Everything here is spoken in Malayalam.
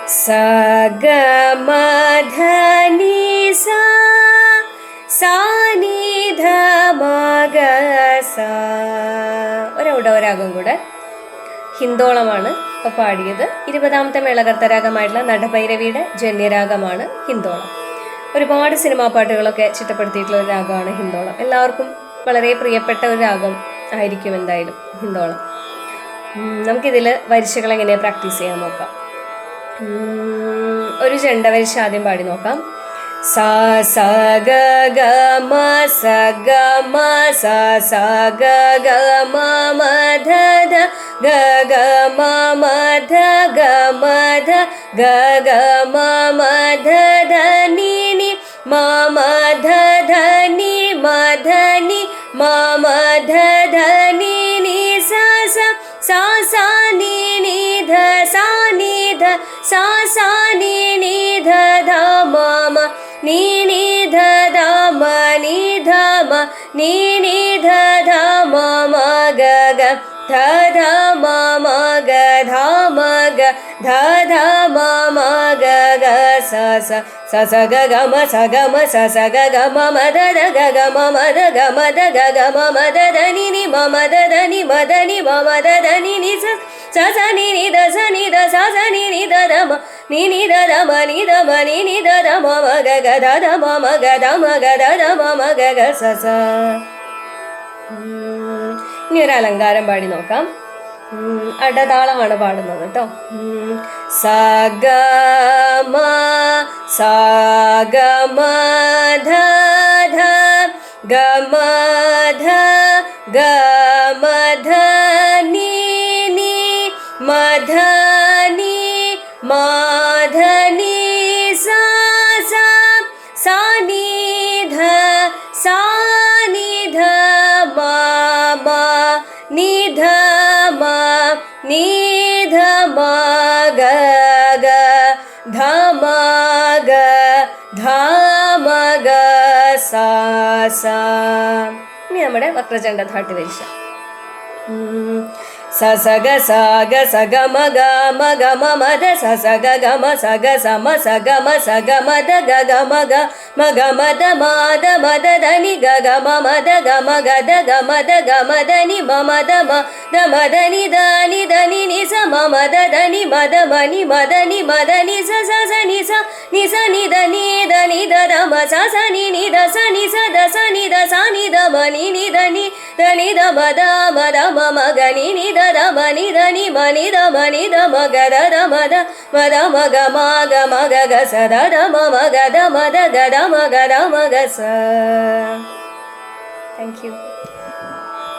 sa ga ma dha ni sa sa ni dha ma ga sa. ഒരൗഡവരാഗം കൂടെ. ഹിന്ദോളമാണ് ഇപ്പോൾ പാടിയത്. 20ാമത്തെ മേളകർത്തരാഗമായിട്ടുള്ള നടഭൈരവിയുടെ ജന്യരാഗമാണ് ഹിന്ദോളം. ഒരുപാട് സിനിമാ പാട്ടുകളൊക്കെ ചിട്ടപ്പെടുത്തിയിട്ടുള്ള ഒരു രാഗമാണ് ഹിന്ദോളം. എല്ലാവർക്കും വളരെ പ്രിയപ്പെട്ട ഒരു രാഗം ആയിരിക്കും എന്തായാലും ഹിന്ദോളം. നമുക്കിതിൽ വരിശകൾ എങ്ങനെയാണ് പ്രാക്ടീസ് ചെയ്യാൻ നോക്കാം. ഒരു ചെണ്ട വരിശ ആദ്യം പാടി നോക്കാം. സാ സ ഗ ഗ മ സ ഗ മ സ സ ഗ ഗ മ മ ധ ധ ഗ ഗ മ മ ധ ഗ മ ധ ഗ ഗ മ മ ധ ധ ni ni മ മ ധ ധ ni മ ധ ni മ മ ധ ധ ni ni sa sa sa sa ni ni ധ sa ni ധ sa sa ni ni ധ ധ മ മ ni ni ധ ധ മ ni ധ മ ni ni ധ ധ മ മ ഗ ഗ ധ ധ മ മ ഗ ധ മ ഗ ധ ധ മ മ ഗ ഗ സ സ സ സ ഗ ഗ മ സ ഗ മ സ സ ഗ ഗ മ മ ധ ധ ഗ ഗ മ മ ധ ഗ മ ധ ഗ ഗ മ മ ധ ധ ni ni മ മ ധ ധ ni മ ധ ni മ മ ധ ധ ni ni സ സ സ ni ni ധ സ ni ധ സ സ ni ni ധ ധ മ ni ni ധ ധ മ ni ധ മ ni ni ധ ധ മ മ ഗ ഗ ധ ധ മ മ ഗ ധ മ ഗ ധ ധ മ മ ഗ ഗ സ സ. ഇനി ഒരു അലങ്കാരം പാടി നോക്കാം. അടതാളമാണ് പാടുന്നത് കേട്ടോ. സ ഗ മ സ ഗ മ ധ ധ ഗ മ ധ ഗ മ ധ ni ni മ ധ ni മ ധ ni sa sa sa ni ധ sa ni ധ മ മ ni ധ മ ni ധ മ ഗ ഗ ധ മ ഗ ധ മ ഗ സ സ. ഇനി നമ്മുടെ വക്രചണ്ഡ ധാട്ടി വരിശ. സ സ ഗ സ ഗ സ ഗ മ ഗ മ ഗ മ മ ധ സ സ ഗ ഗ മ സ ഗ സ മ സ ഗ മ സ ഗ മ ധ ഗ ഗ മ ഗ മ ഗ മ ധ മ ധ മ ധ ധ ni ഗ ഗ മ മ ധ ഗ മ ഗ ധ ഗ മ ധ ഗ മ ധ ni മ മ ധ മ ധ മ ധ ni ധ ni ധ ni ni സ മ മ ധ ധ ni മ ധ മ ni മ ധ ni മ ധ ni സ സ സ ni സ ni സ ni ധ ni ധ ni ധ ധ മ സ സ ni ni ധ സ ni സ ധ സ ni ധ സ ni ധ മ ni ni ധ ni ധ ni ധ മ ധ മ ധ മ മ ഗ ni ni ധ ധ മ ni ധ ni മ ni ധ മ ni ധ മ ഗ ധ ധ മ ധ മ ധ മ ഗ മ ഗ മ ഗ ഗ സ ധ ധ മ മ ഗ ധ മ ധ ഗ ധ മ ഗ ധ മ ഗ സ. Thank you.